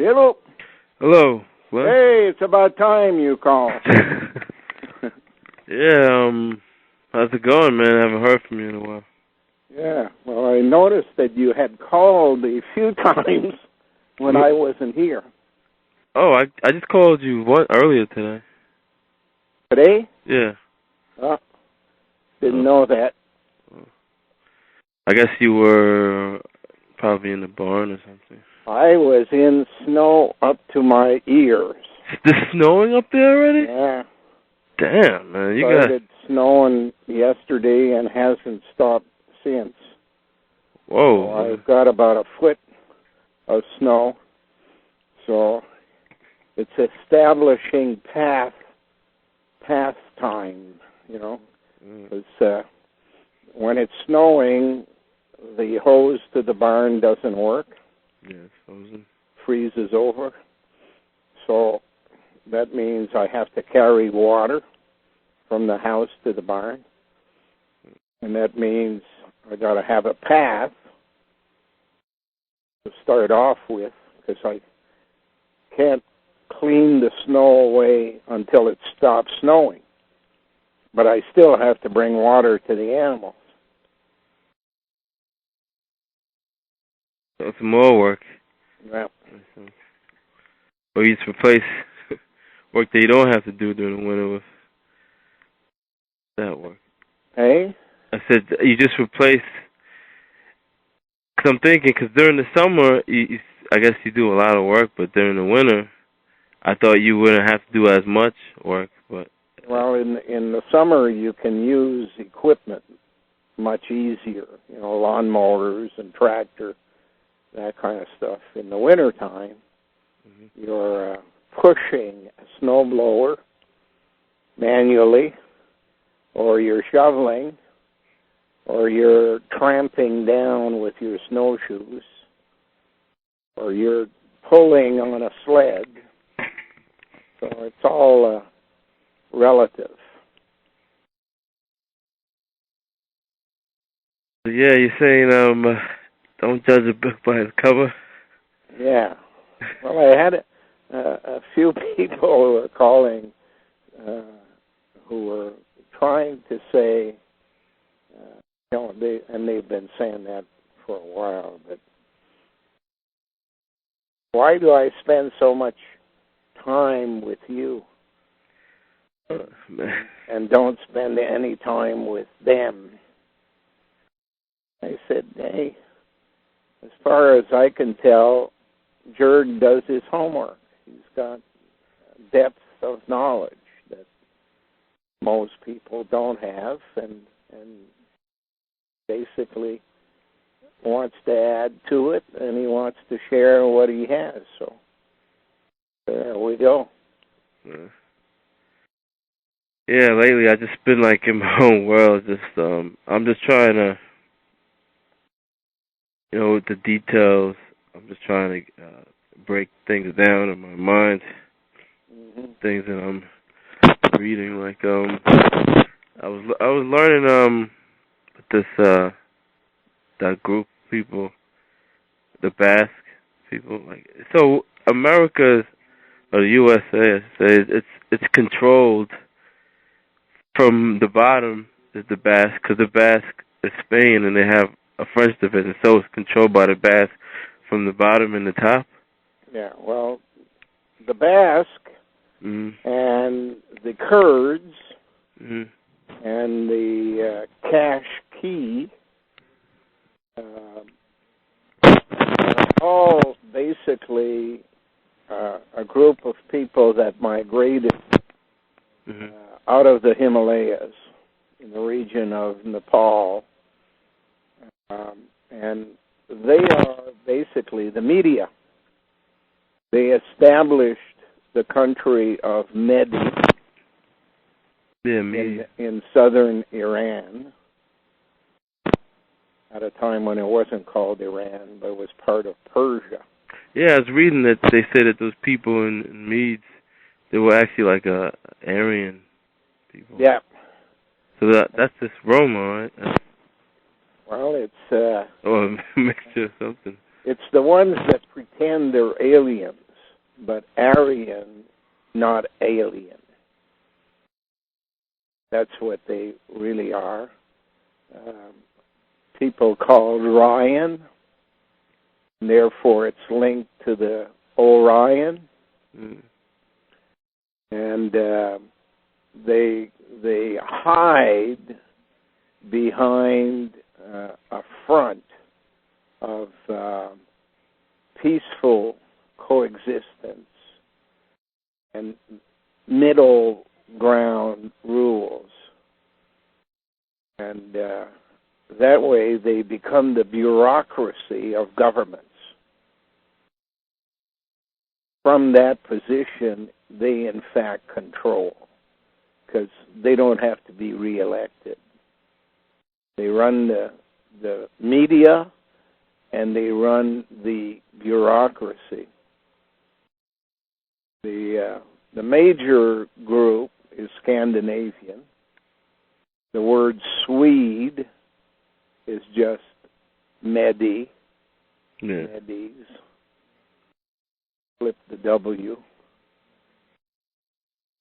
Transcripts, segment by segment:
Hello. Hello. What? Hey, it's about time you called. Yeah, how's it going, man? I haven't heard from you in a while. Yeah, well, I noticed that you had called a few times when I wasn't here. Oh, I just called you earlier today. Today? Yeah. Didn't know that. I guess you were probably in the barn or something. I was in snow up to my ears. It's snowing up there already? Yeah. Damn, man. You started snowing yesterday and hasn't stopped since. Whoa. So I've got about a foot of snow. So it's establishing pastime, you know. Because when it's snowing, the hose to the barn doesn't work. Yeah, it's frozen. Freezes over. So that means I have to carry water from the house to the barn. And that means I got to have a path to start off with, because I can't clean the snow away until it stops snowing. But I still have to bring water to the animals. So it's more work. Yeah. Or you just replace work that you don't have to do during the winter with that work. Hey? I said you just replace. Because I'm thinking, because during the summer, I guess you do a lot of work, but during the winter, I thought you wouldn't have to do as much work. But well, in the summer, you can use equipment much easier, you know, lawn mowers and tractor, that kind of stuff. In the wintertime, you're pushing a snowblower manually, or you're shoveling, or you're tramping down with your snowshoes, or you're pulling on a sled. So it's all relative. Yeah, you're saying don't judge a book by its cover. Yeah. Well, I had a few people who were calling who were trying to say, you know, they've been saying that for a while, but why do I spend so much time with you and don't spend any time with them? I said, hey, as far as I can tell, Jerd does his homework. He's got depth of knowledge that most people don't have, and basically wants to add to it, and he wants to share what he has. So there we go. Yeah, lately I just been like in my own world. I'm just trying to, you know, with the details. I'm just trying to break things down in my mind. Things that I'm reading, like I was learning with this that group of people, the Basque people. Like, so America or the USA, I say, it's controlled from the bottom is the Basque, because the Basque is Spain and they have a French division, so it's controlled by the Basque from the bottom and the top. Yeah, well, the Basque and the Kurds and the Kashki are all basically a group of people that migrated out of the Himalayas in the region of Nepal. And they are basically the media. They established the country of Mehdi in southern Iran at a time when it wasn't called Iran, but it was part of Persia. Yeah, I was reading that they said that those people in Medes, they were actually like Aryan people. Yeah. So that's just Roma, right? Well, it's or a mixture of something. It's the ones that pretend they're aliens. but Aryan, not alien. That's what they really are. People called Ryan, and therefore it's linked to the Orion. Mm. And they hide behind a front of peaceful coexistence and middle ground rules. And that way they become the bureaucracy of governments. From that position, they in fact control, because they don't have to be reelected. They run the media and they run the bureaucracy. The major group is Scandinavian. The word Swede is just Medi. Yeah. Medis. Flip the W.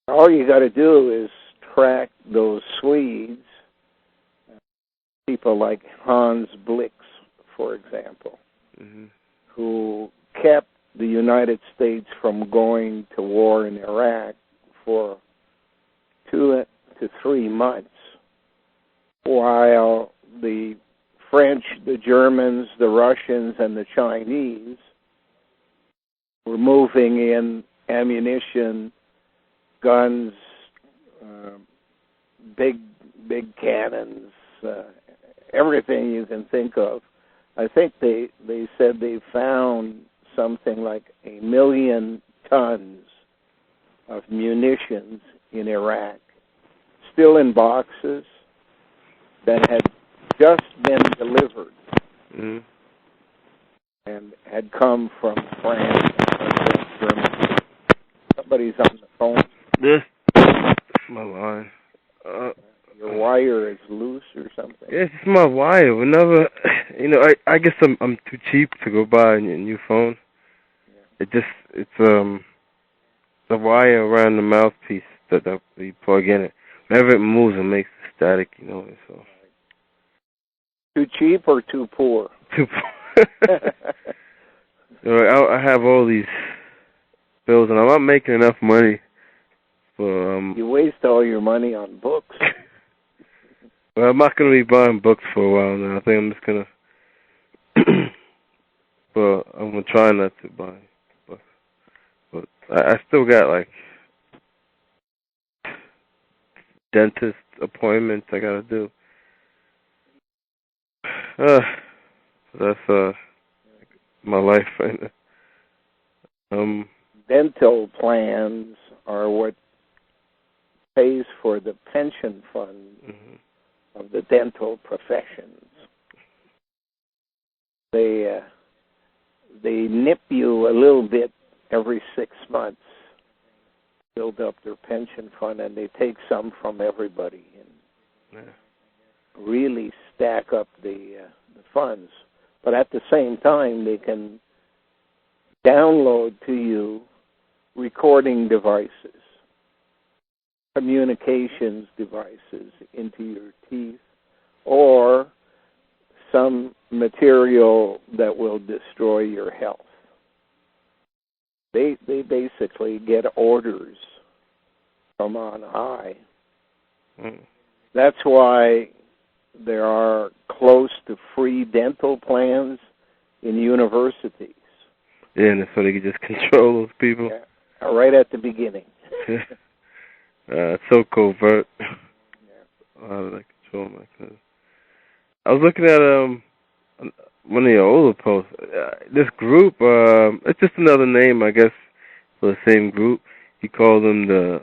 All you got to do is track those Swedes, people like Hans Blix, for example, who kept the United States from going to war in Iraq for 2 to 3 months, while the French, the Germans, the Russians, and the Chinese were moving in ammunition, guns, big cannons, everything you can think of. I think they said they found something like 1 million tons of munitions in Iraq, still in boxes, that had just been delivered and had come from France and Germany. Somebody's on the phone. This my line. Your wire is loose or something. It's my wire. Whenever, I guess I'm too cheap to go buy a new phone. Yeah. It's the wire around the mouthpiece that you plug in it. Whenever it moves, it makes a static. So. Too cheap or too poor? Too poor. I have all these bills, and I'm not making enough money. You waste all your money on books. Well, I'm not going to be buying books for a while now. I think I'm just going to... But I'm going to try not to buy books. But I still got, dentist appointments I got to do. That's my life right now. Dental plans are what pays for the pension fund of the dental professions. They nip you a little bit every 6 months, build up their pension fund, and they take some from everybody and really stack up the funds. But at the same time, they can download to you recording devices, communications devices into your teeth, or some material that will destroy your health. They basically get orders from on high. That's why there are close to free dental plans in universities. Yeah, and so they can just control those people. Yeah, right at the beginning. It's so covert. How do they control my cousin? I was looking at one of your older posts. This group, it's just another name, I guess, for the same group. He called them the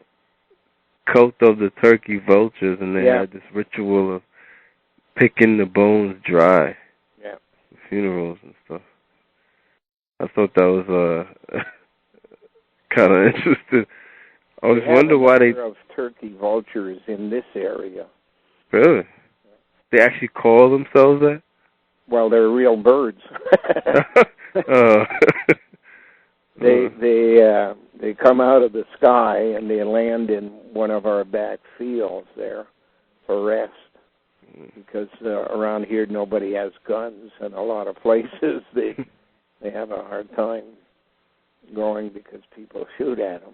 Cult of the Turkey Vultures, and they had this ritual of picking the bones dry. Yeah. Funerals and stuff. I thought that was kind of interesting. I was wondering why they of turkey vultures in this area. Really? They actually call themselves that? Well, they're real birds. They come out of the sky and they land in one of our back fields there for rest. Because around here nobody has guns, and a lot of places they have a hard time going because people shoot at them.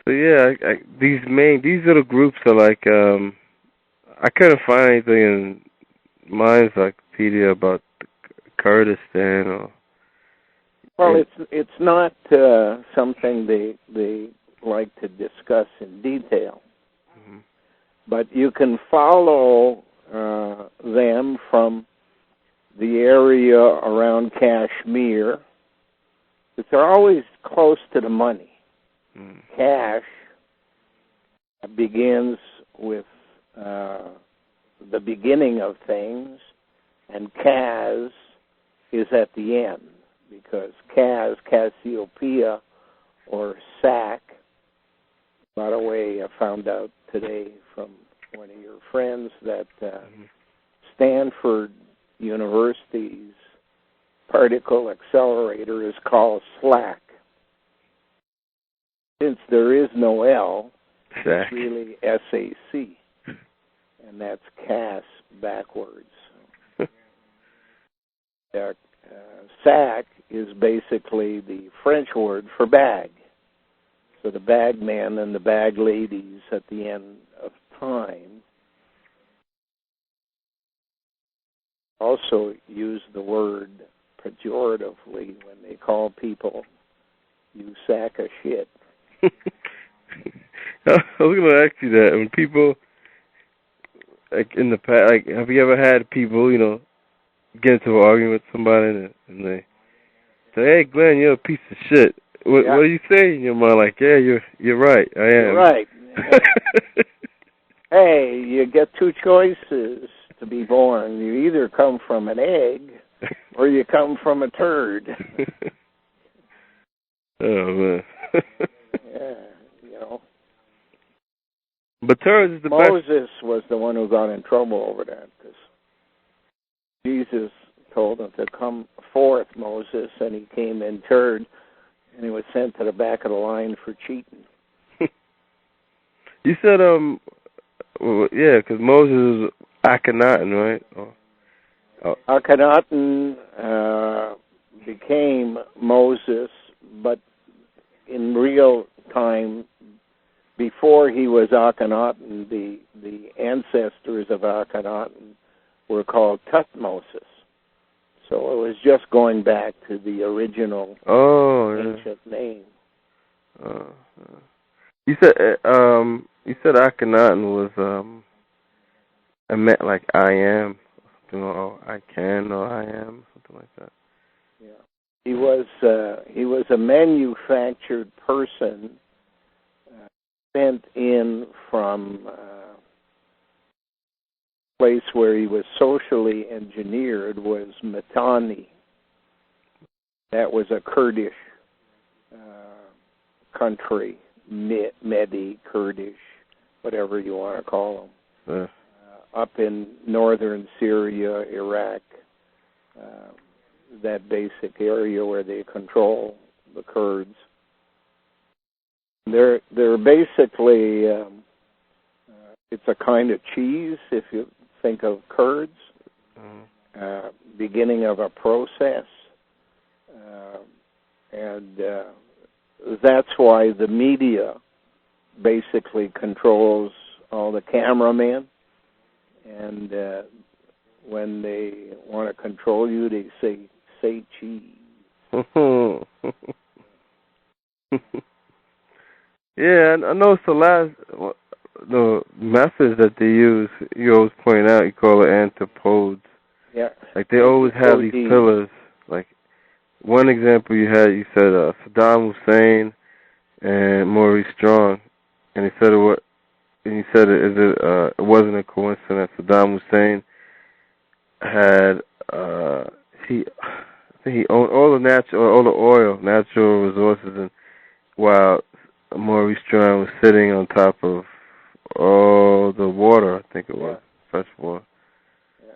So yeah, these little groups are like I couldn't find anything in my encyclopedia about Kurdistan or. Well, it's not something they like to discuss in detail. But you can follow them from the area around Kashmir. But they're always close to the money. Cash begins with the beginning of things, and Kaz is at the end, because Cassiopeia, or Sac, by the way, I found out today from one of your friends that Stanford University's particle accelerator is called SLAC. Since there is no L, it's really SAC, and that's CAS backwards. SAC is basically the French word for bag. So the bag man and the bag ladies at the end of time also use the word pejoratively when they call people, you sack of shit. I was going to ask you that. When people, like in the past, like, have you ever had people, get into an argument with somebody and they say, "Hey, Glenn, you're a piece of shit." What do you say in your mind? Like, yeah, you're right. I am. You're right. Hey, you get two choices to be born. You either come from an egg or you come from a turd. Oh, man. Yeah, But turds is the best. Moses was the one who got in trouble over that, because Jesus told him to come forth, Moses, and he came in turd, and he was sent to the back of the line for cheating. You said, yeah, because Moses was Akhenaten, right? Akhenaten became Moses, but in real time, before he was Akhenaten, the ancestors of Akhenaten were called Tutmosis. So it was just going back to the original ancient name. You said Akhenaten was I meant like I am, or I can, or I am, something like that. Yeah, he was a manufactured person sent in from a place where he was socially engineered, was Mitanni. That was a Kurdish country, Medi, Kurdish, whatever you want to call them, up in northern Syria, Iraq, that basic area where they control the Kurds. They're basically, it's a kind of cheese, if you think of Kurds, beginning of a process, and that's why the media basically controls all the cameramen, and when they want to control you, they say cheese. Yeah, I know it's the methods that they use, you always point out, you call it antipodes. Yeah. Like they always have these pillars. Like one example you said Saddam Hussein and Maurice Strong, and he said it wasn't a coincidence. Saddam Hussein had he owned all the natural resources, and while Maurice Strong was sitting on top of all the water, I think it was, fresh water. Yeah.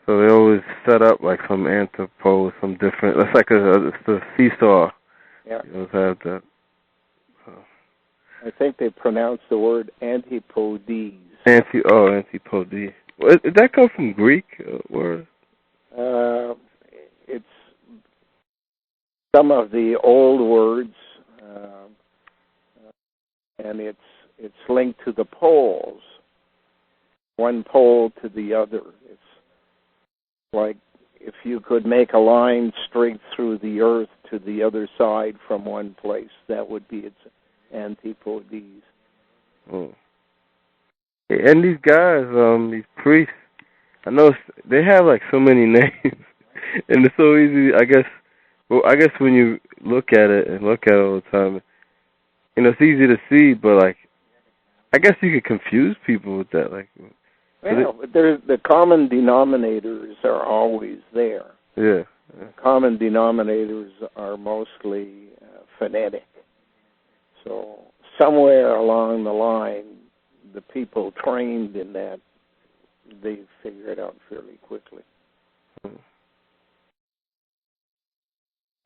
So they always set up like some antipode, some different. That's like it's the seesaw. Yeah. You always have that. I think they pronounce the word antipodes. Antipodes. Well, did that come from Greek word? It's some of the old words, and it's linked to the poles, one pole to the other. It's like if you could make a line straight through the earth to the other side from one place, that would be its antipodes. Oh. And these guys, these priests, I know they have like so many names, and it's so easy. I guess when you look at it and look at it all the time, it's easy to see. But like, I guess you could confuse people with that. Like, well, the common denominators are always there. Yeah. Common denominators are mostly phonetic. So somewhere along the line, the people trained in that, they figure it out fairly quickly.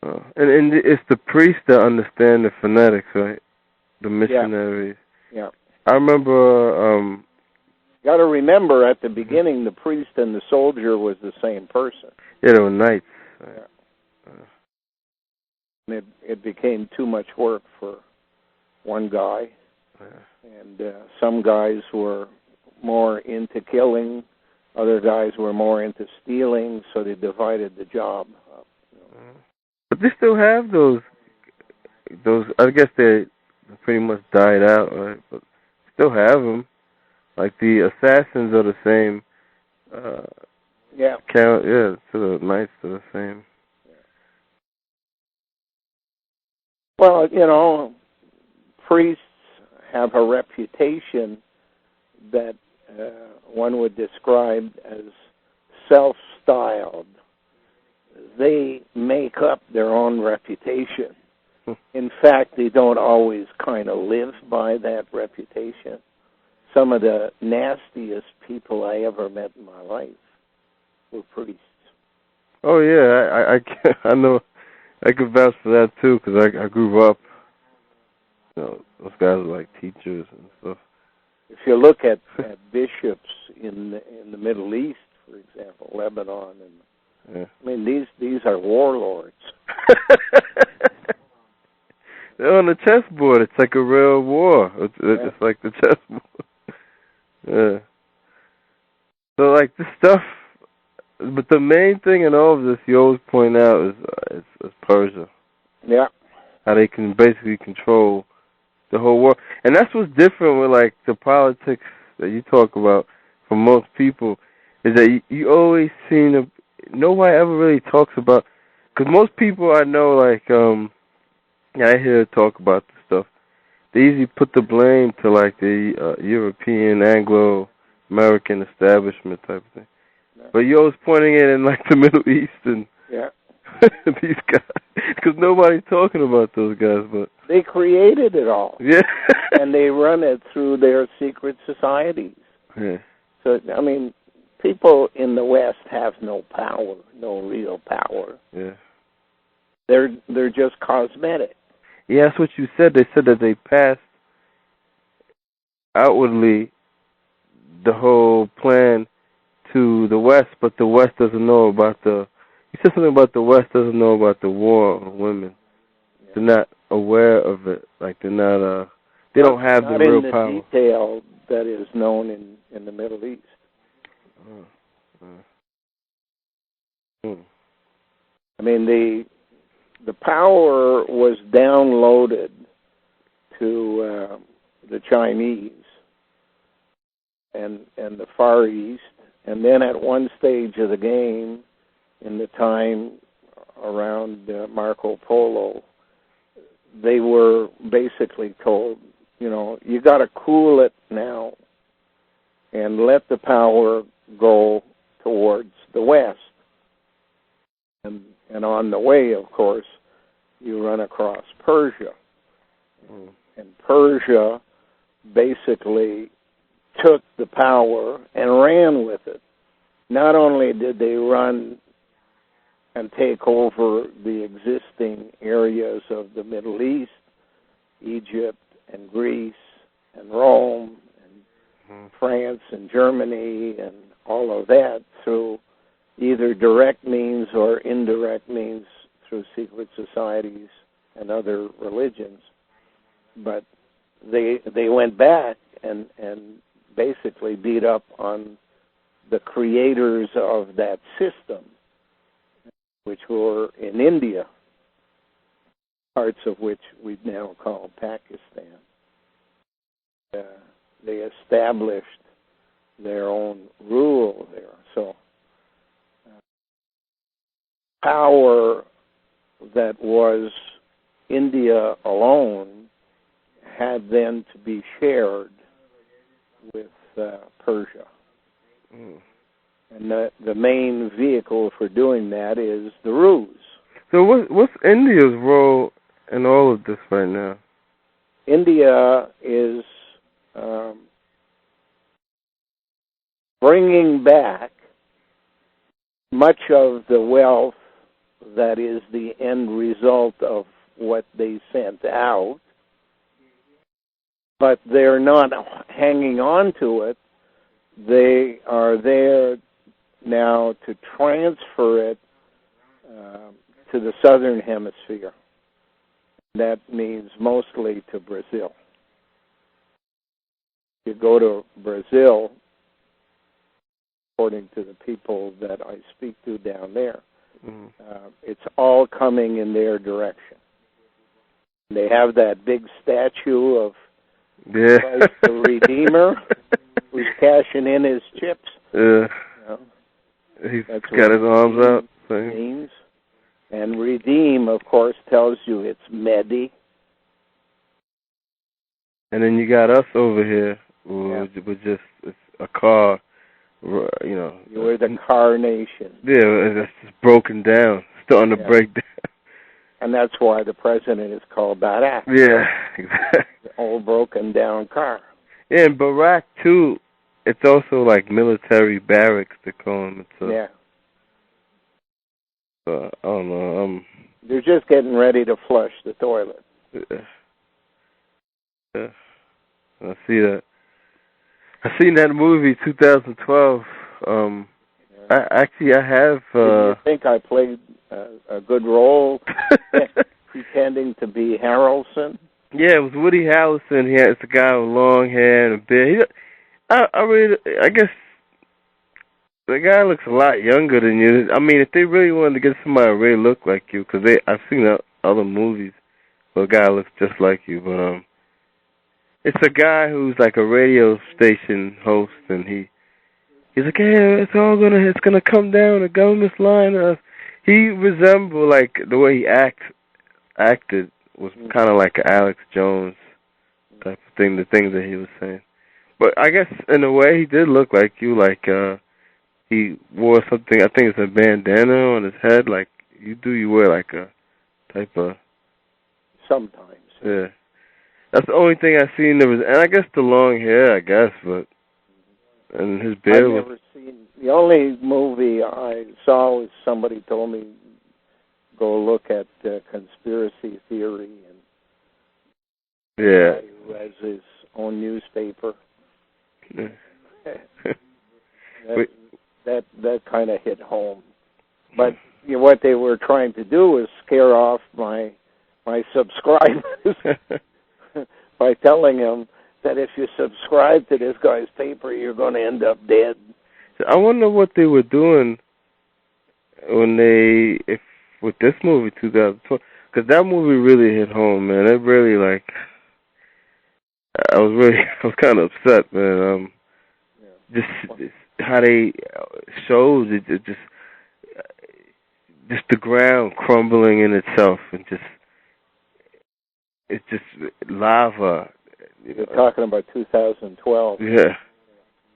And it's the priests that understand the phonetics, right? The missionaries. Yeah. I remember. Got to remember, at the beginning, the priest and the soldier was the same person. Yeah, they were knights. Right? Yeah. It became too much work for one guy, and some guys were more into killing, other guys were more into stealing, so they divided the job up. But they still have those. I guess they pretty much died out, right? But still have them. Like the assassins are the same. So the knights are the same. Well, priests have a reputation that one would describe as self-styled. They make up their own reputation. In fact, they don't always kind of live by that reputation. Some of the nastiest people I ever met in my life were priests. Oh yeah, I know. I could vouch for that too, because I grew up. Those guys are like teachers and stuff. If you look at bishops in the Middle East, for example, Lebanon, and I mean these are warlords. They're on the chessboard. It's like a real war. It's like the chessboard. Yeah. So like this stuff, but the main thing in all of this you always point out is Persia. Yeah. How they can basically control the whole world, and that's what's different with like the politics that you talk about for most people, is that you always seem to, nobody ever really talks about, because most people I know, like I hear talk about this stuff, they usually put the blame to like the European, Anglo-American establishment type of thing. Yeah. But you're always pointing it in like the Middle East and these guys, because nobody's talking about those guys. But they created it all. Yeah. And they run it through their secret societies. Yeah. So, I mean, people in the West have no power, no real power. Yeah. They're just cosmetic. Yeah, that's what you said. They said that they passed outwardly the whole plan to the West, but the West doesn't know about the... You said something about the West doesn't know about the war on women. Yeah. They're not aware of it. Like, they're not... they don't have the real power. Not in the detail that is known in the Middle East. I mean, the power was downloaded to the Chinese and the Far East, and then at one stage of the game, in the time around Marco Polo, they were basically told, you got to cool it now and let the power go towards the West. And on the way, of course, you run across Persia. And Persia basically took the power and ran with it. not only did they run and take over the existing areas of the Middle East, Egypt and Greece and Rome and France and Germany and all of that through either direct means or indirect means through secret societies and other religions. But they went back and basically beat up on the creators of that system, which were in India, parts of which we now call Pakistan. They established their own rule there. So power that was India alone had then to be shared with Persia. And the main vehicle for doing that is the ruse. So what's India's role in all of this right now? India is bringing back much of the wealth that is the end result of what they sent out, but they're not hanging on to it. They are there now to transfer it to the southern hemisphere. That means mostly to Brazil. You go to Brazil, according to the people that I speak to down there, it's all coming in their direction. They have that big statue of Christ the Redeemer who's cashing in his chips. Yeah. You know, he's got his arms out. Means. And redeem, of course, tells you it's Medi. And then you got us over here, with just a car, you know. You're the car nation. Yeah, it's just broken down, starting to break down. And that's why the president is called Barack. Yeah, exactly. The old broken down car. Yeah, and Barack, too, it's also like military barracks, they call them. Yeah. I don't know. They're just getting ready to flush the toilet. Yeah. I see that. I seen that movie 2012. I have. Do you think I played a good role, pretending to be Harrelson? Yeah, it was Woody Harrelson. It's a guy with long hair and a beard. I guess the guy looks a lot younger than you. I mean, if they really wanted to get somebody to really look like you, because I've seen other movies where a guy looks just like you, but it's a guy who's like a radio station host, and he's like, hey, it's gonna come down the government's line. He resembled, like, the way he acted was kind of like Alex Jones type of thing, the things that he was saying. But I guess in a way he did look like you, like he wore something, I think it's a bandana on his head, like you do. You wear like a type of... Sometimes. Yeah. That's the only thing I seen. There was, and I guess the long hair, I guess, but... And his beard I've never seen... The only movie I saw was somebody told me, go look at Conspiracy Theory, and who has his own newspaper. Yeah. that kind of hit home. But what they were trying to do was scare off my subscribers by telling them that if you subscribe to this guy's paper, you're going to end up dead. I wonder what they were doing when with this movie 2012, because that movie really hit home, man. It really, like, I was kind of upset, man. Just how they showed it, just the ground crumbling in itself, and it's just lava. You're talking about 2012. Yeah,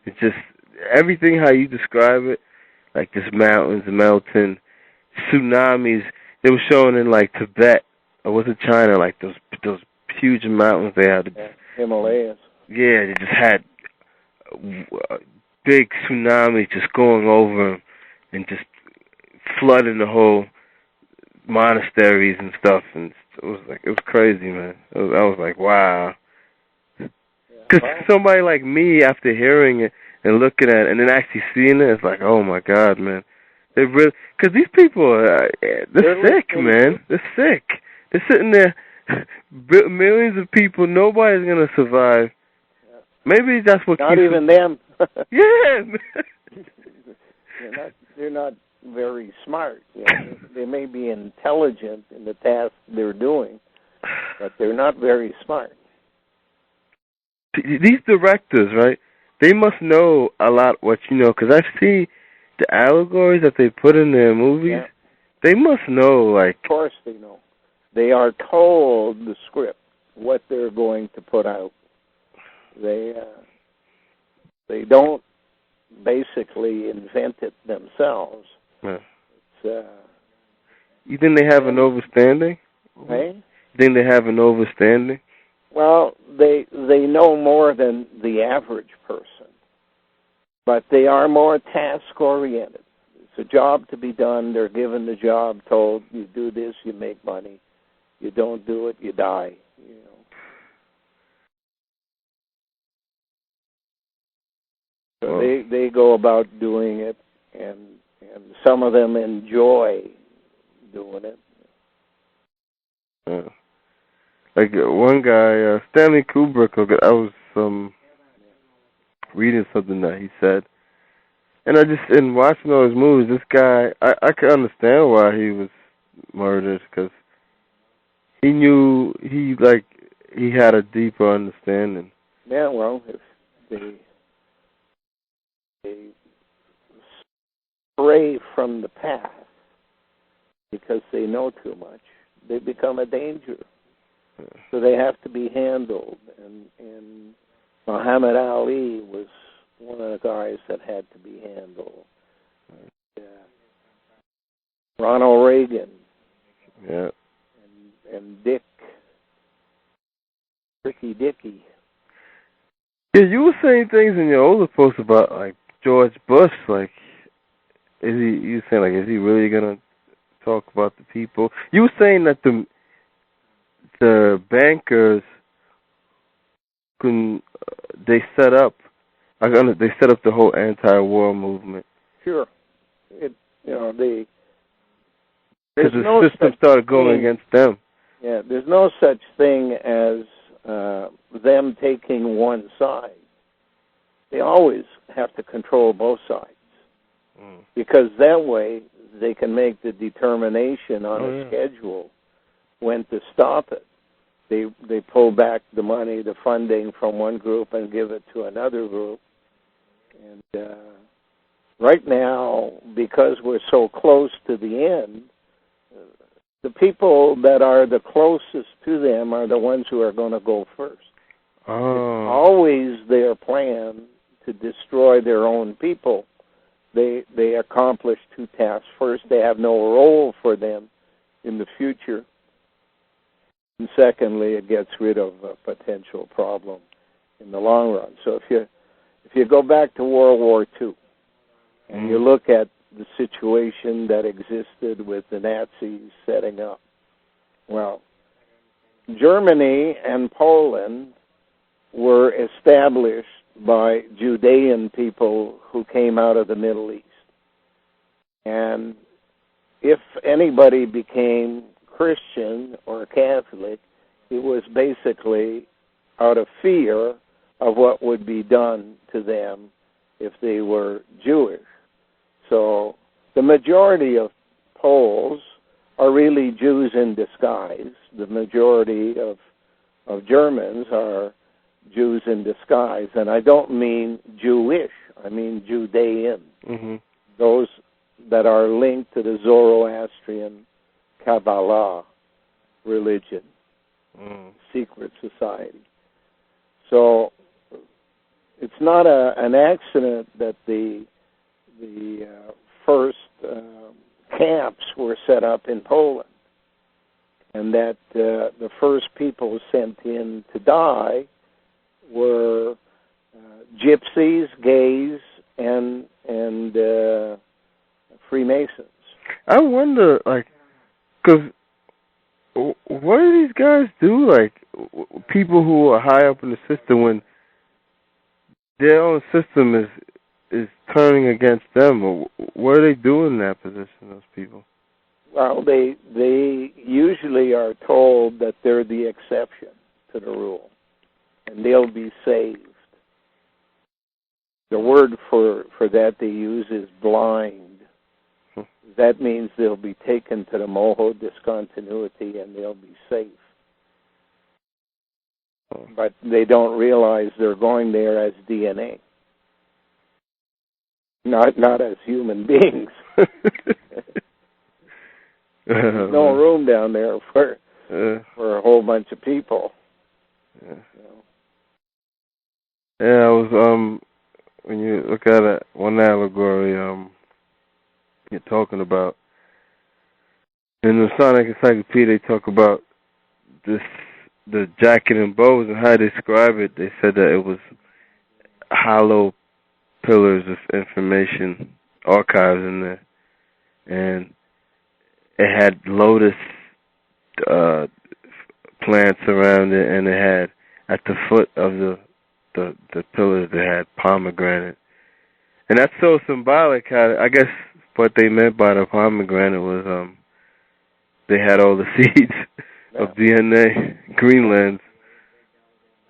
it's just everything how you describe it, like just mountains melting, tsunamis. They were showing in like Tibet, or was it China? Like those huge mountains they had. Himalayas. Yeah, they just had big tsunami just going over and just flooding the whole monasteries and stuff, and it was crazy, man. I was like, wow. Because somebody like me, after hearing it and looking at it and then actually seeing it, it's like, oh my God, man. They really, because these people, they're sick, man. They're sick. They're sitting there, millions of people. Nobody's gonna survive. Maybe that's what. Not even them. Yeah. They're not very smart. You know, they may be intelligent in the task they're doing, but they're not very smart. These directors, right? They must know a lot what you know, because I see the allegories that they put in their movies. Yeah. They must know, like. Of course they know. They are told the script, what they're going to put out. They don't basically invent it themselves. Yeah. It's, you think they have an overstanding? Hey? You think they have an overstanding? Well, they know more than the average person, but they are more task-oriented. It's a job to be done. They're given the job, told, you do this, you make money. You don't do it, you die. You know. So they go about doing it, and some of them enjoy doing it. Yeah. Like one guy, Stanley Kubrick, I was reading something that he said, and in watching all his movies, this guy, I could understand why he was murdered, because he knew, he had a deeper understanding. Yeah, well, if they stray from the path because they know too much, they become a danger. Yeah. So they have to be handled. And Muhammad Ali was one of the guys that had to be handled. Ronald Reagan. Yeah. And Ricky Dickey. Yeah, you were saying things in your older post about, like, George Bush, like, is he really gonna talk about the people? You were saying that the bankers they set up the whole anti-war movement. Sure. Because the system started going against them. Yeah, there's no such thing as them taking one side. They always have to control both sides. Because that way they can make the determination on a schedule when to stop it. They pull back the money, the funding from one group and give it to another group. And right now, because we're so close to the end, the people that are the closest to them are the ones who are going to go first. It's always their plan to destroy their own people. They accomplish two tasks. First, they have no role for them in the future. And secondly, it gets rid of a potential problem in the long run. So if you go back to World War II and you look at the situation that existed with the Nazis setting up, well, Germany and Poland were established by Judean people who came out of the Middle East. And if anybody became Christian or Catholic, it was basically out of fear of what would be done to them if they were Jewish. So the majority of Poles are really Jews in disguise. The majority of Germans are Jews in disguise. And I don't mean Jewish, I mean Judean. Mm-hmm. Those that are linked to the Zoroastrian Kabbalah religion, secret society. So it's not an accident that the first camps were set up in Poland, and that the first people sent in to die were gypsies, gays, and Freemasons. I wonder, like, because what do these guys do? Like, people who are high up in the system, when their own system is turning against them, or what are they doing in that position? Those people. Well, they usually are told that they're the exception to the rule, and they'll be saved. The word for that they use is blind. That means they'll be taken to the Moho discontinuity and they'll be safe. But they don't realize they're going there as DNA, not as human beings. There's no room down there for a whole bunch of people. Yeah. Yeah, I was when you look at it, one allegory, you're talking about in the Sonic Encyclopedia, they talk about the jacket and bows, and how they describe it. They said that it was hollow pillars of information archives in there, and it had lotus plants around it, and it had at the foot of the pillars they had pomegranate, and that's so symbolic. How I guess what they meant by the pomegranate was they had all the seeds of DNA, Greenland,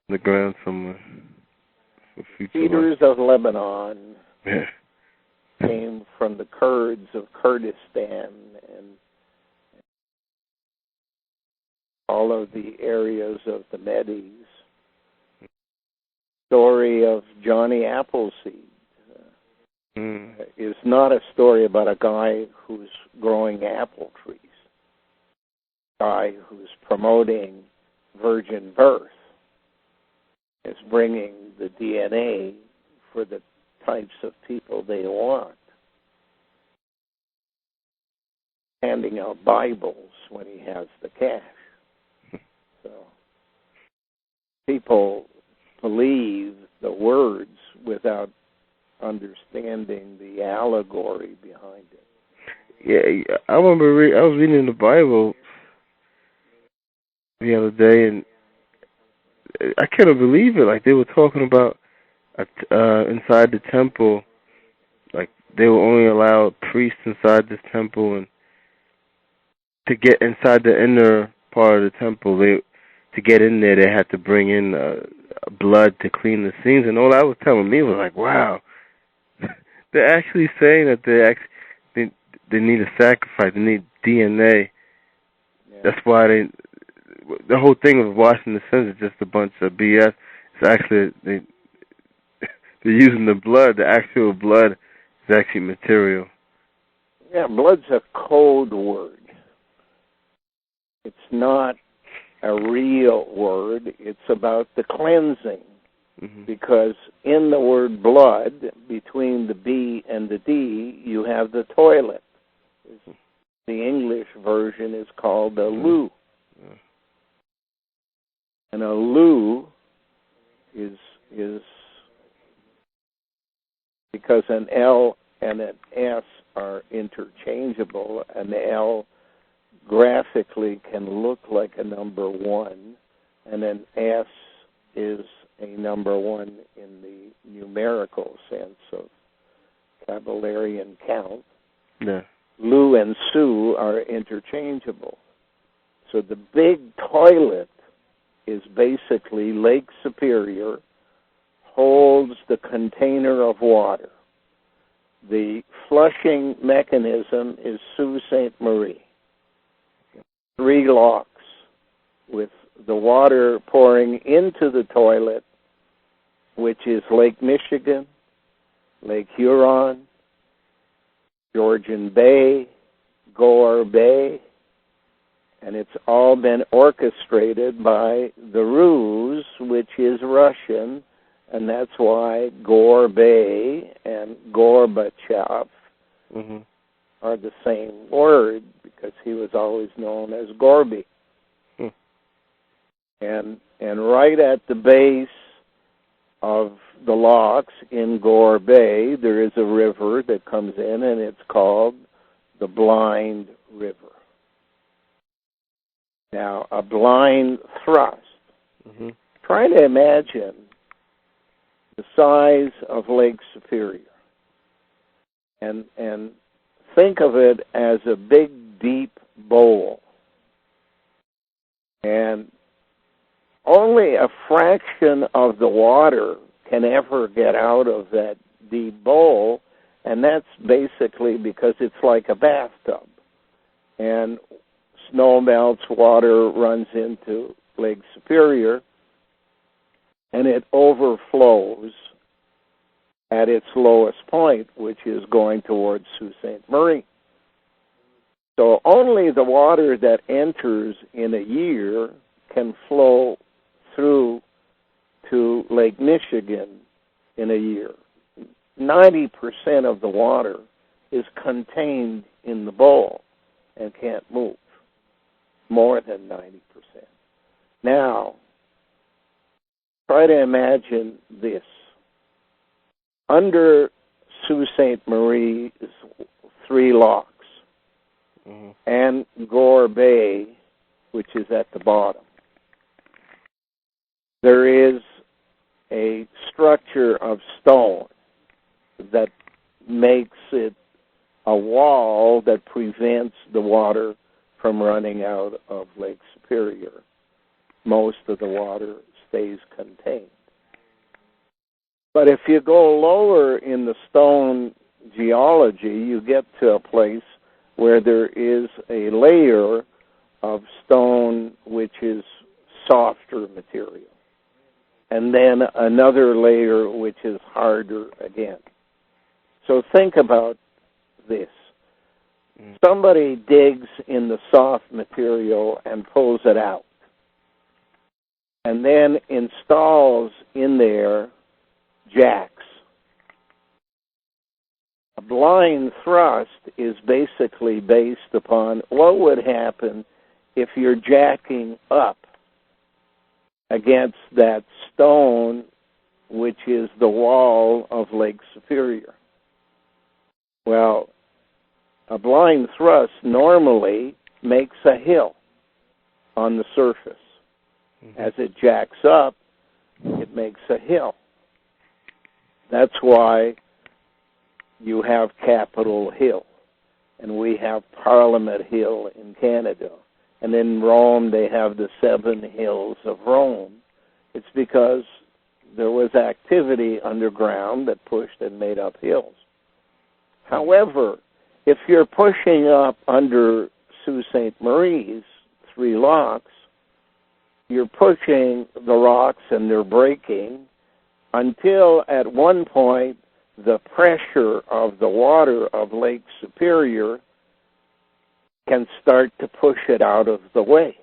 in the ground somewhere. Cedars of Lebanon came from the Kurds of Kurdistan and all of the areas of the Medes. Story of Johnny Appleseed is not a story about a guy who's growing apple trees. A guy who's promoting virgin birth is bringing the DNA for the types of people they want. Handing out Bibles when he has the cash. So people believe the words without understanding the allegory behind it. Yeah, I remember I was reading the Bible the other day, and I couldn't believe it. Like, they were talking about inside the temple, like they were only allowed priests inside this temple, and to get inside the inner part of the temple, to get in there, they had to bring in blood to clean the scenes. And all that was telling me was like, wow, they're actually saying that they need a sacrifice, they need DNA. Yeah. That's why the whole thing of washing the sins is just a bunch of BS. It's actually they're using the blood. The actual blood is actually material. Yeah, blood's a code word. It's not a real word. It's about the cleansing. Mm-hmm. Because in the word blood, between the B and the D, you have the toilet. The English version is called a loo. Mm-hmm. And a loo is because an L and an S are interchangeable. An L graphically can look like a number 1, and an S is a number 1 in the numerical sense of Caballerian count. Yeah. Lu and Su are interchangeable. So the big toilet is basically Lake Superior, holds the container of water. The flushing mechanism is Sault Ste. Marie. 3 locks with the water pouring into the toilet, which is Lake Michigan, Lake Huron, Georgian Bay, Gore Bay, and it's all been orchestrated by the Rus, which is Russian, and that's why Gore Bay and Gorbachev are the same word, because he was always known as Gorby. And right at the base of the locks in Gore Bay, there is a river that comes in, and it's called the Blind River. Now, a blind thrust. Mm-hmm. Try to imagine the size of Lake Superior, and think of it as a big, deep bowl. And only a fraction of the water can ever get out of that deep bowl, and that's basically because it's like a bathtub. And snow melts, water runs into Lake Superior, and it overflows at its lowest point, which is going towards Sault Ste. Marie. So only the water that enters in a year can flow through to Lake Michigan in a year. 90% of the water is contained in the bowl and can't move, more than 90%. Now, try to imagine this. Under Sault Ste. Marie's 3 locks, mm-hmm. and Gore Bay, which is at the bottom, there is a structure of stone that makes it a wall that prevents the water from running out of Lake Superior. Most of the water stays contained. But if you go lower in the stone geology, you get to a place where there is a layer of stone which is softer material, and then another layer which is harder again. So think about this. Somebody digs in the soft material and pulls it out, and then installs in there jacks. A blind thrust is basically based upon what would happen if you're jacking up against that stone, which is the wall of Lake Superior. Well, a blind thrust normally makes a hill on the surface. Mm-hmm. As it jacks up, it makes a hill. That's why you have Capitol Hill, and we have Parliament Hill in Canada. And in Rome, they have the 7 hills of Rome. It's because there was activity underground that pushed and made up hills. However, if you're pushing up under Sault Ste. Marie's 3 locks, you're pushing the rocks and they're breaking until at one point the pressure of the water of Lake Superior can start to push it out of the way,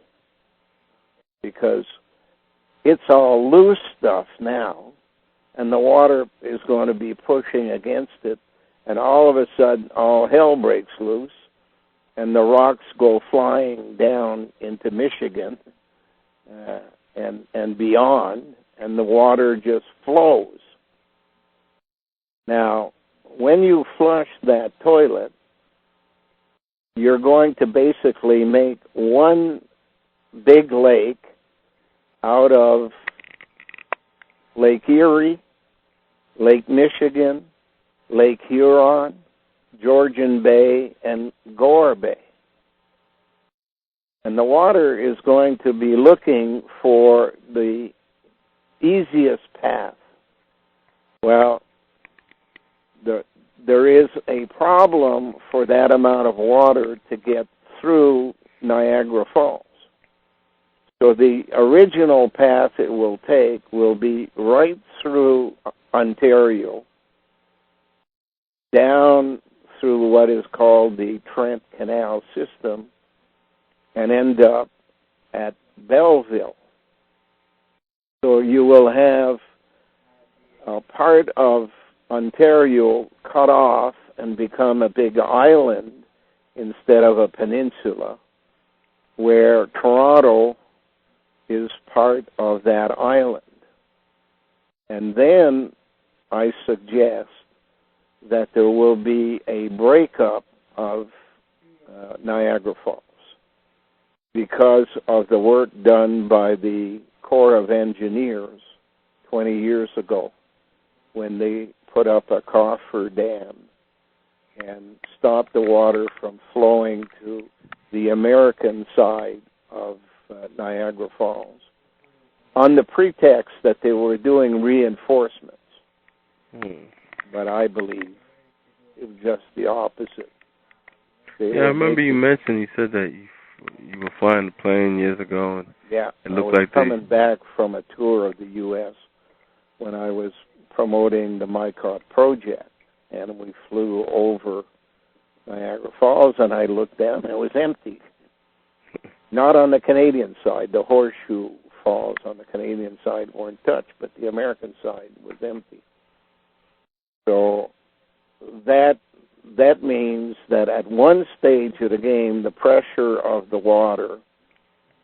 because it's all loose stuff now, and the water is going to be pushing against it, and all of a sudden all hell breaks loose, and the rocks go flying down into Michigan and beyond, and the water just flows. Now, when you flush that toilet, you're going to basically make one big lake out of Lake Erie, Lake Michigan, Lake Huron, Georgian Bay, and Gore Bay. And the water is going to be looking for the easiest path. Well, there is a problem for that amount of water to get through Niagara Falls. So the original path it will take will be right through Ontario, down through what is called the Trent Canal system, and end up at Belleville. So you will have a part of Ontario cut off and become a big island instead of a peninsula, where Toronto is part of that island. And then I suggest that there will be a breakup of Niagara Falls because of the work done by the Corps of Engineers 20 years ago when they put up a coffer dam and stopped the water from flowing to the American side of Niagara Falls on the pretext that they were doing reinforcements. But I believe it was just the opposite. I remember you mentioned, you said that you were flying the plane years ago. And it looked like coming back from a tour of the U.S. when I was promoting the MICOT project, and we flew over Niagara Falls, and I looked down, and it was empty. Not on the Canadian side. The Horseshoe Falls on the Canadian side weren't touched, but the American side was empty. So that means that at one stage of the game, the pressure of the water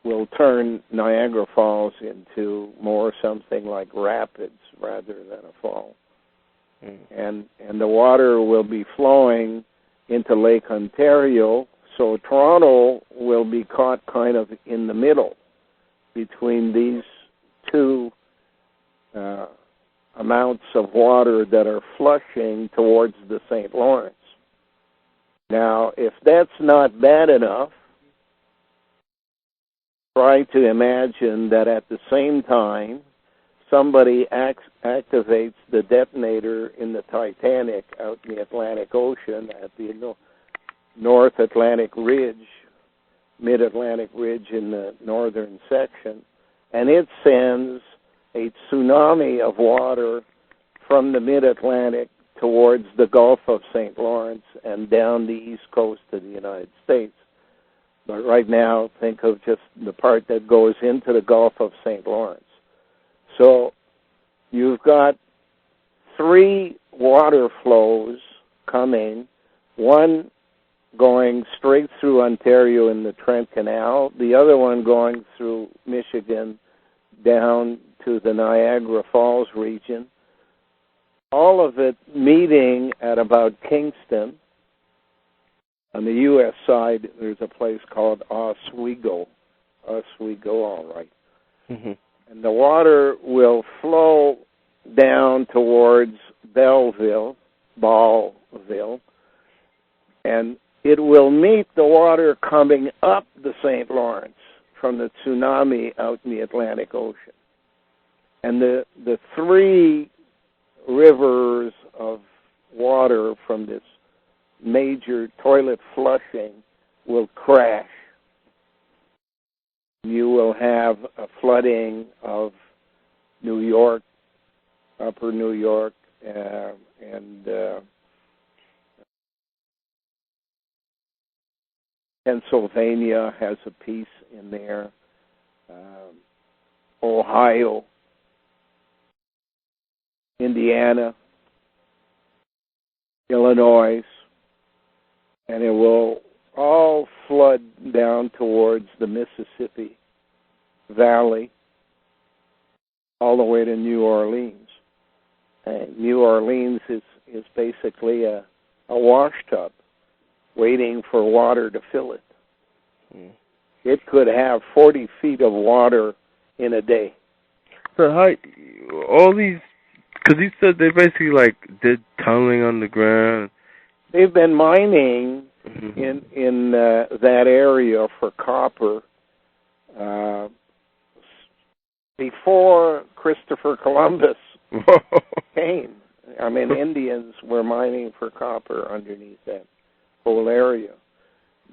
will turn Niagara Falls into more something like rapids rather than a fall. And the water will be flowing into Lake Ontario, so Toronto will be caught kind of in the middle between these two amounts of water that are flushing towards the St. Lawrence. Now, if that's not bad enough, try to imagine that at the same time, somebody activates the detonator in the Titanic out in the Atlantic Ocean at the North Atlantic Ridge, Mid-Atlantic Ridge in the northern section, and it sends a tsunami of water from the Mid-Atlantic towards the Gulf of St. Lawrence and down the east coast of the United States. But right now, think of just the part that goes into the Gulf of St. Lawrence. So you've got three water flows coming, one going straight through Ontario in the Trent Canal, the other one going through Michigan down to the Niagara Falls region, all of it meeting at about Kingston. On the U.S. side, there's a place called Oswego, all right. And the water will flow down towards Ballville, and it will meet the water coming up the St. Lawrence from the tsunami out in the Atlantic Ocean. And the three rivers of water from this major toilet flushing will crash. You will have a flooding of New York, upper New York, and Pennsylvania has a piece in there, Ohio, Indiana, Illinois, and it will all flood down towards the Mississippi Valley all the way to New Orleans. And New Orleans is basically a wash tub waiting for water to fill it. It could have 40 feet of water in a day. So how, all these, because you said they basically did tunneling underground. They've been mining in that area for copper before Christopher Columbus came. I mean, Indians were mining for copper underneath that whole area.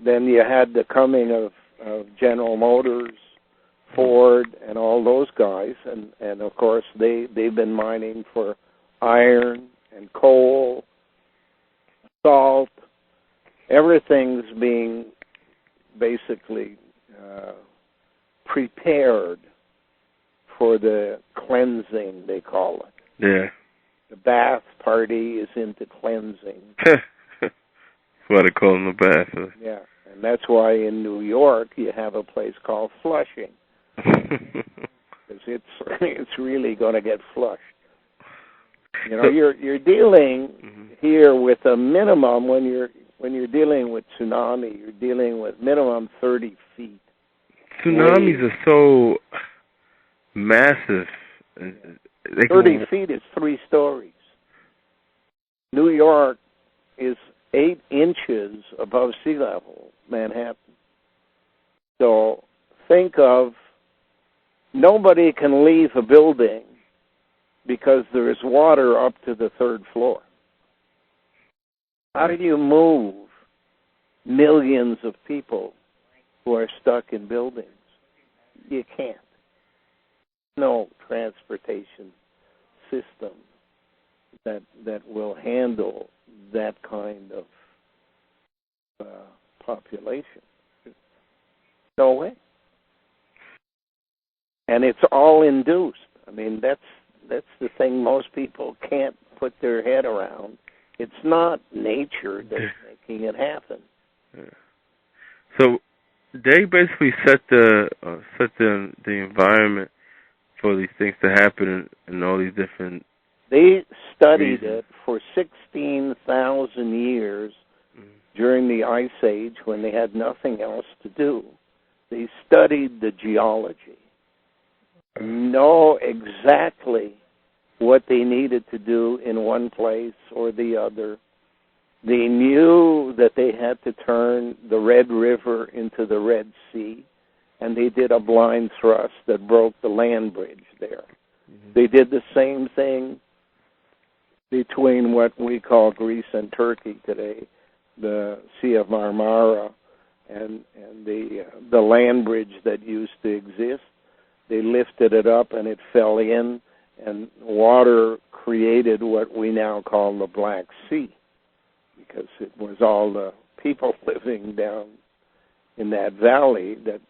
Then you had the coming of General Motors, Ford, and all those guys, and of course they've been mining for iron and coal, salt. Everything's being basically prepared for the cleansing, they call it. Yeah. The bath party is into cleansing. That's why they call them the bath. Yeah, and that's why in New York you have a place called Flushing. Because it's really going to get flushed. You know, you're dealing Mm-hmm. here with a minimum when you're dealing with tsunami. You're dealing with minimum 30 feet. Tsunamis are so massive. 30 feet is 3 stories. New York is 8 inches above sea level, Manhattan. So think of nobody can leave a building because there is water up to the 3rd floor. How do you move millions of people who are stuck in buildings? You can't. No transportation system that will handle that kind of population. No way. And it's all induced. I mean, that's the thing most people can't put their head around. It's not nature that's making it happen. So they basically set the environment for these things to happen in all these different. They studied reasons. it for 16,000 years during the Ice Age when they had nothing else to do. They studied the geology, know exactly what they needed to do in one place or the other. They knew that they had to turn the Red River into the Red Sea, and they did a blind thrust that broke the land bridge there. Mm-hmm. They did the same thing between what we call Greece and Turkey today, the Sea of Marmara, and the land bridge that used to exist. They lifted it up and it fell in, and water created what we now call the Black Sea, because it was all the people living down in that valley that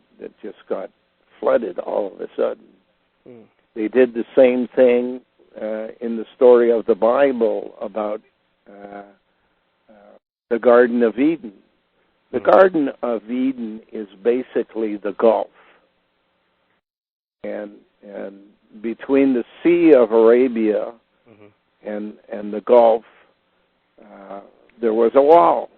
just got flooded all of a sudden. Mm. They did the same thing in the story of the Bible about the Garden of Eden. The Garden of Eden is basically the Gulf. And between the Sea of Arabia and the Gulf, there was a wall.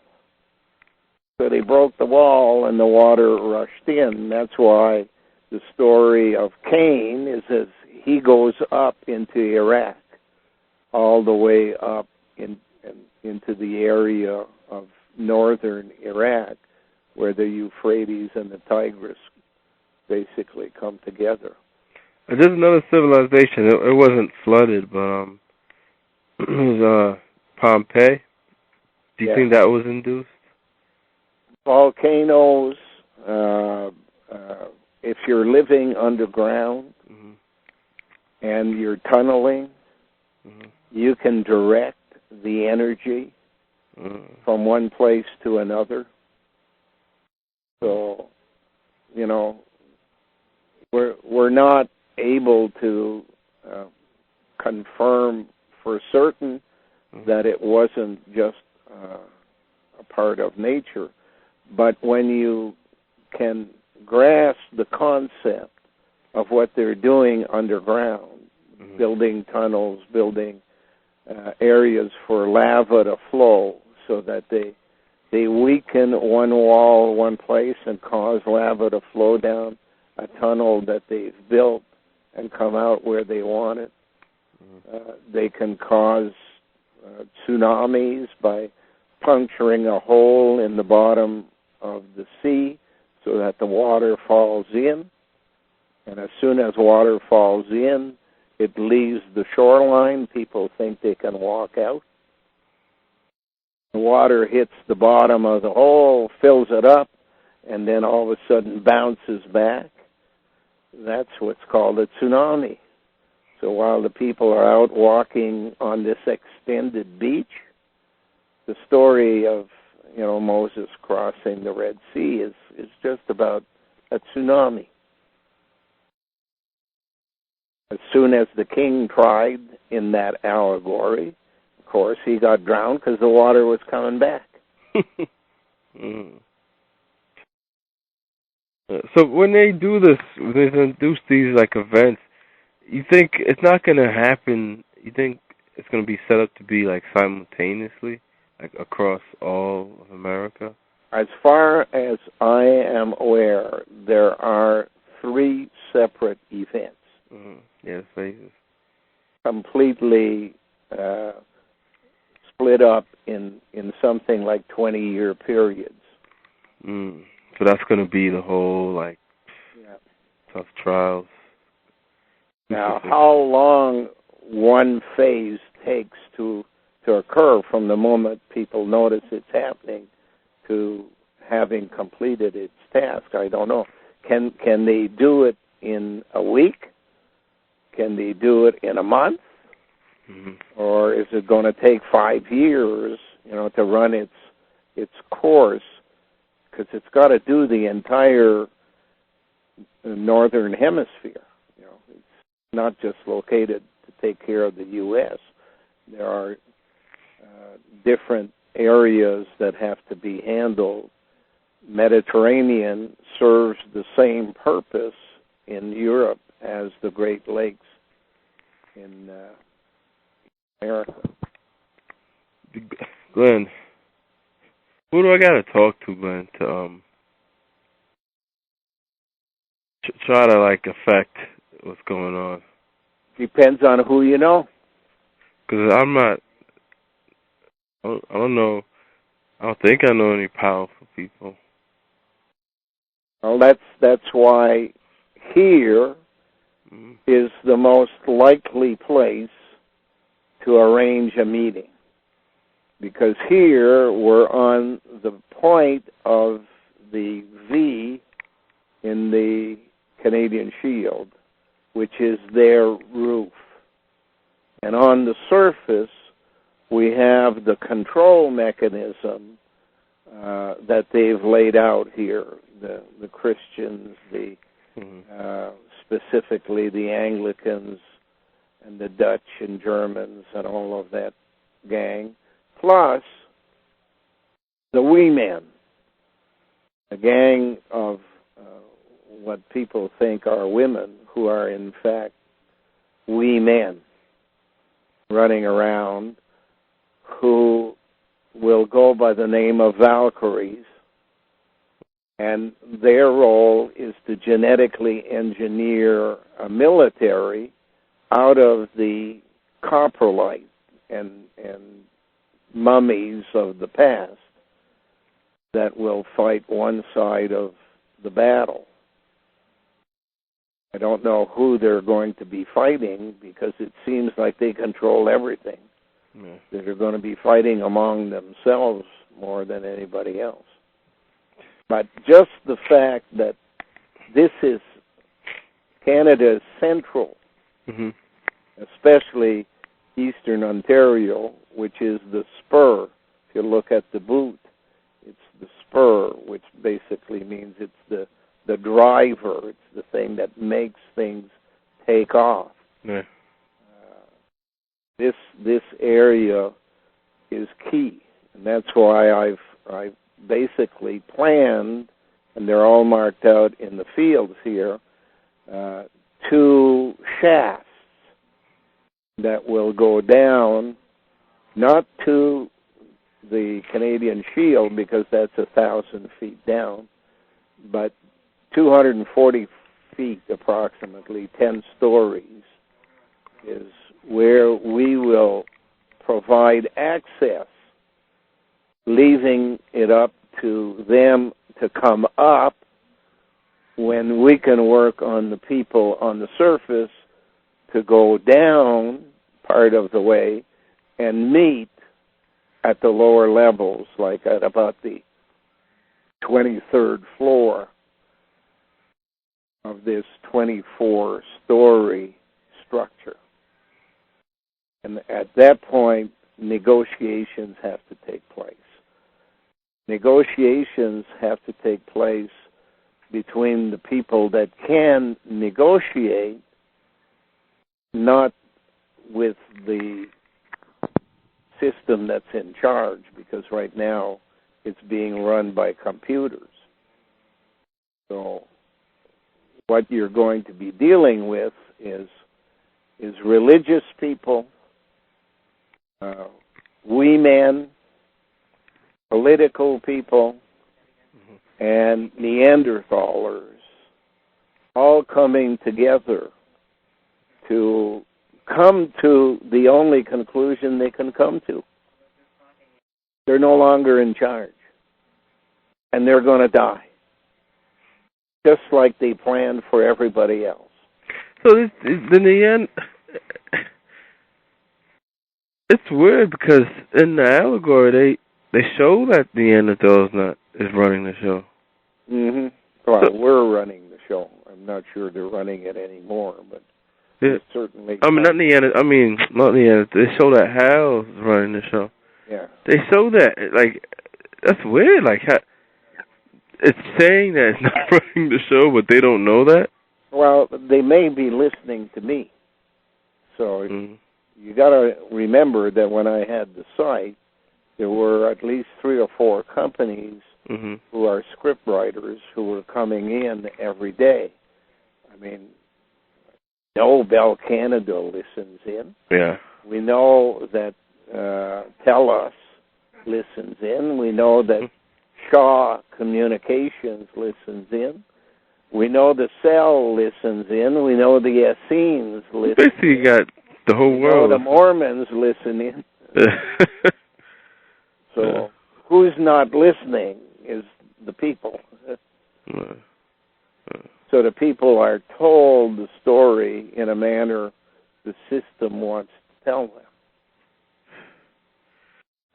So they broke the wall and the water rushed in. That's why the story of Cain is as he goes up into Iraq, all the way up into the area of northern Iraq, where the Euphrates and the Tigris basically come together. There's another civilization. It wasn't flooded, but it was Pompeii. Do you think that was induced? Volcanoes, if you're living underground and you're tunneling, you can direct the energy from one place to another. So, you know, we're not able to confirm for certain that it wasn't just a part of nature. But when you can grasp the concept of what they're doing underground, building tunnels, building areas for lava to flow so that they weaken one wall one place and cause lava to flow down a tunnel that they've built and come out where they want it. They can cause tsunamis by puncturing a hole in the bottom of the sea so that the water falls in. And as soon as water falls in, it leaves the shoreline. People think they can walk out. The water hits the bottom of the hole, fills it up, and then all of a sudden bounces back. That's what's called a tsunami. So while the people are out walking on this extended beach, the story of Moses crossing the Red Sea is just about a tsunami. As soon as the king tried in that allegory, of course, he got drowned because the water was coming back. So when they do this, when they induce these like events, you think it's not going to happen? You think it's going to be set up to be like simultaneously, like across all of America? As far as I am aware, there are 3 separate events. Yes, phases. Completely split up in something like 20-year periods. So that's going to be the whole, like, tough trials. Now, how long one phase takes to occur from the moment people notice it's happening to having completed its task, I don't know. Can they do it in a week? Can they do it in a month? Or is it going to take 5 years, to run its course? Because it's got to do the entire northern hemisphere. It's not just located to take care of the U.S. There are different areas that have to be handled. Mediterranean serves the same purpose in Europe as the Great Lakes in America. Glenn, who do I got to talk to, Glenn, to try to like affect what's going on? Depends on who you know. Because I'm not. I don't know. I don't think I know any powerful people. Well, that's why here is the most likely place to arrange a meeting. Because here we're on the point of the V in the Canadian Shield, which is their roof. And on the surface, we have the control mechanism that they've laid out here. The Christians, specifically the Anglicans and the Dutch and Germans and all of that gang, plus the wee men, a gang of what people think are women who are in fact wee men running around, who will go by the name of Valkyries, and their role is to genetically engineer a military out of the coprolite and mummies of the past that will fight one side of the battle. I don't know who they're going to be fighting because it seems like they control everything. They're going to be fighting among themselves more than anybody else. But just the fact that this is Canada's central, especially Eastern Ontario, which is the spur. If you look at the boot, it's the spur, which basically means it's the driver. It's the thing that makes things take off. This area is key, and that's why I've basically planned, and they're all marked out in the fields here, 2 shafts that will go down, not to the Canadian Shield because that's 1,000 feet down, but 240 feet approximately, 10 stories, is where we will provide access, leaving it up to them to come up when we can work on the people on the surface to go down part of the way and meet at the lower levels, like at about the 23rd floor of this 24-story structure. And at that point, negotiations have to take place. Negotiations have to take place between the people that can negotiate, not with the system that's in charge, because right now it's being run by computers. So what you're going to be dealing with is religious people we men, political people, and Neanderthalers all coming together to come to the only conclusion they can come to. They're no longer in charge. And they're going to die. Just like they planned for everybody else. So it's weird because in the allegory they show that Neanderthal is running the show. Mm-hmm. Well, so, we're running the show. I'm not sure they're running it anymore, but yeah. Certainly. Not Neanderthal. They show that Hal's running the show. Yeah. They show that, like, that's weird. Like, it's saying that it's not running the show, but they don't know that. Well, they may be listening to me. So you got to remember that when I had the site, there were at least 3 or 4 companies who are script writers who were coming in every day. I mean, Bell Canada listens in. Yeah. We know that TELUS listens in. We know that Shaw Communications listens in. We know the Cell listens in. We know the Essenes listen in. Basically, you got the whole world. The Mormons listen in. So who's not listening is the people. So the people are told the story in a manner the system wants to tell them.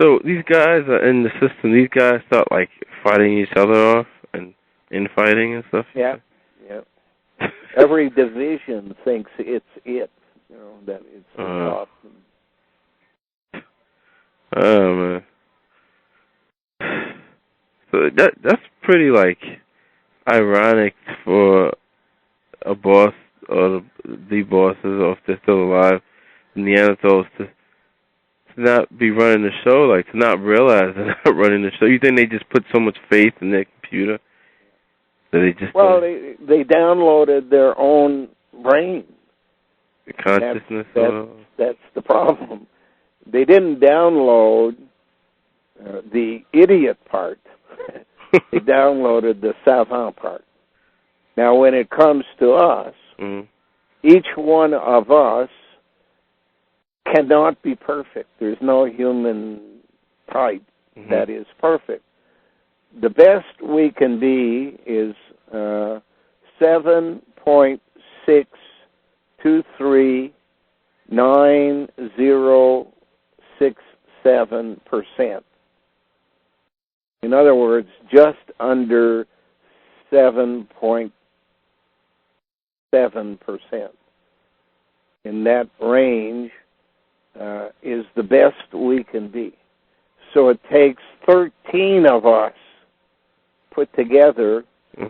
So these guys are in the system. These guys start like fighting each other off and infighting and stuff. Yeah, yeah. Every division thinks it's it. You know that it's the top. Oh man. So that's pretty like ironic for a boss or the bosses, or if they're still alive, Neanderthals to not be running the show, like to not realize they're not running the show. You think they just put so much faith in their computer that they just they downloaded their own brain. The consciousness. That's the problem. They didn't download the idiot part. They downloaded the savant part. Now, when it comes to us, each one of us cannot be perfect. There's no human type that is perfect. The best we can be is 7.6239067%. In other words, just under 7.7%. In that range is the best we can be. So it takes 13 of us put together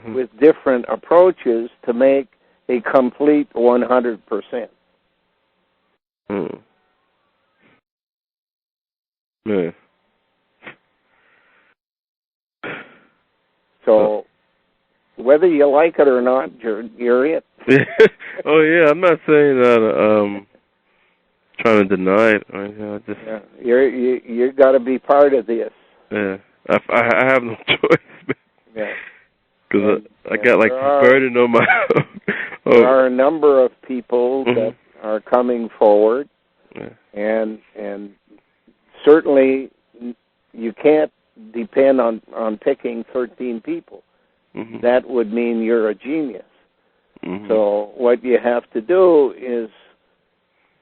with different approaches to make a complete 100%. Yeah. So, whether you like it or not, you're it. Oh yeah, I'm not saying that. Trying to deny it. You got to be part of this. Yeah, I have no choice. Yeah, because I got like a burden on my. There are a number of people that are coming forward, and certainly you can't depend on picking 13 people. That would mean you're a genius. So what you have to do is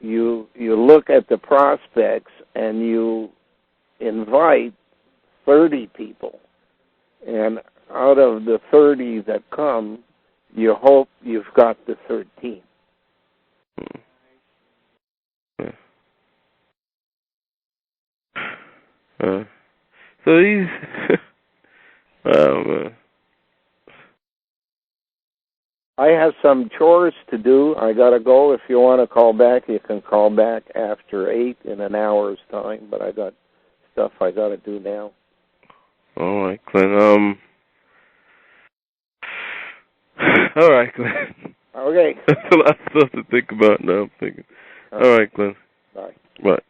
you look at the prospects and you invite 30 people. And out of the 30 that come, you hope you've got the 13. So these, oh man. I have some chores to do. I got to go. If you want to call back, you can call back after 8 in an hour's time. But I got stuff I got to do now. All right, Glenn. All right, Glenn. Okay. That's a lot of stuff to think about now. I'm thinking. All right, Glenn. Bye. Bye.